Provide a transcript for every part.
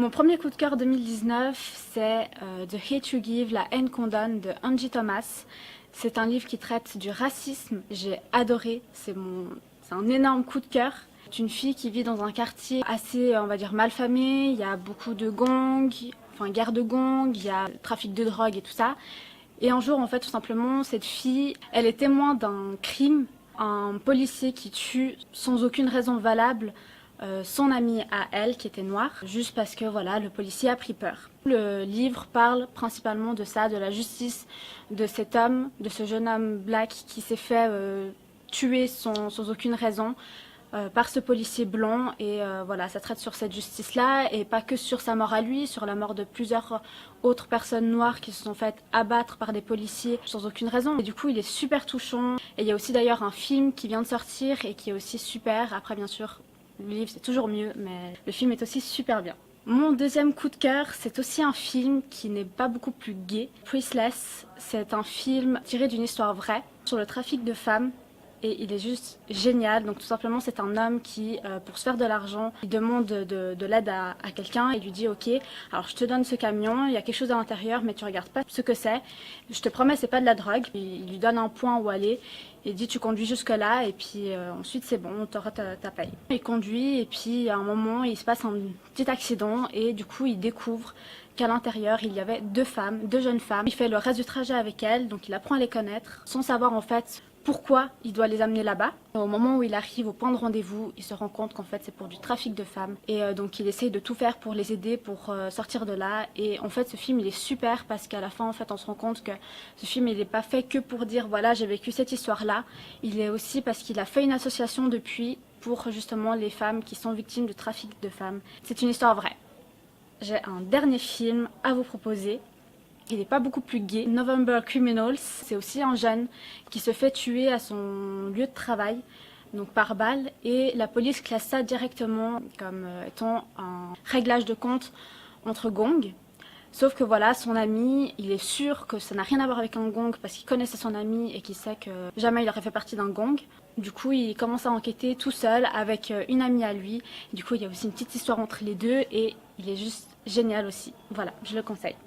Mon premier coup de cœur 2019, c'est The Hate You Give, La haine qu'on donne de Angie Thomas. C'est un livre qui traite du racisme. J'ai adoré, c'est un énorme coup de cœur. C'est une fille qui vit dans un quartier assez, on va dire, malfamé. Il y a beaucoup de gangs, enfin guerre de gangs, il y a trafic de drogue et tout ça. Et un jour, en fait, tout simplement, cette fille, elle est témoin d'un crime, un policier qui tue sans aucune raison valable son amie à elle qui était noire, juste parce que voilà, le policier a pris peur. Le livre parle principalement de ça, de la justice de cet homme, de ce jeune homme black qui s'est fait tuer sans aucune raison par ce policier blanc, et voilà, ça traite sur cette justice-là et pas que sur sa mort à lui, sur la mort de plusieurs autres personnes noires qui se sont faites abattre par des policiers sans aucune raison. Et du coup, il est super touchant. Et il y a aussi d'ailleurs un film qui vient de sortir et qui est aussi super. Après, bien sûr, le livre c'est toujours mieux, mais le film est aussi super bien. Mon deuxième coup de cœur, c'est aussi un film qui n'est pas beaucoup plus gai. Priceless, c'est un film tiré d'une histoire vraie sur le trafic de femmes. Et il est juste génial. Donc tout simplement, c'est un homme qui, pour se faire de l'argent, il demande de l'aide à quelqu'un et lui dit ok, alors je te donne ce camion, il y a quelque chose à l'intérieur, mais tu regardes pas ce que c'est. Je te promets, c'est pas de la drogue. Il lui donne un point où aller. Il dit tu conduis jusque là et puis ensuite c'est bon, tu auras ta paye. Il conduit et puis à un moment il se passe un petit accident et du coup il découvre qu'à l'intérieur il y avait deux jeunes femmes. Il fait le reste du trajet avec elles, donc il apprend à les connaître sans savoir en fait pourquoi il doit les amener là-bas. Au moment où il arrive au point de rendez-vous, il se rend compte qu'en fait c'est pour du trafic de femmes. Et donc il essaye de tout faire pour les aider, pour sortir de là. Et en fait ce film il est super parce qu'à la fin en fait on se rend compte que ce film il n'est pas fait que pour dire voilà j'ai vécu cette histoire-là. Il est aussi parce qu'il a fait une association depuis pour justement les femmes qui sont victimes de trafic de femmes. C'est une histoire vraie. J'ai un dernier film à vous proposer. Il n'est pas beaucoup plus gai. November Criminals, c'est aussi un jeune qui se fait tuer à son lieu de travail, donc par balle, et la police classe ça directement comme étant un réglage de compte entre gangs. Sauf que voilà, son ami, il est sûr que ça n'a rien à voir avec un gang parce qu'il connaissait son ami et qu'il sait que jamais il aurait fait partie d'un gang. Du coup, il commence à enquêter tout seul avec une amie à lui. Du coup, il y a aussi une petite histoire entre les deux et il est juste génial aussi. Voilà, je le conseille.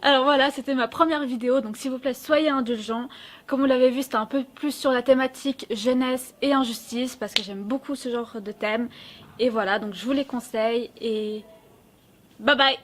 Alors voilà, c'était ma première vidéo, donc s'il vous plaît, soyez indulgents. Comme vous l'avez vu, c'était un peu plus sur la thématique jeunesse et injustice, parce que j'aime beaucoup ce genre de thème. Et voilà, donc je vous les conseille, et bye bye.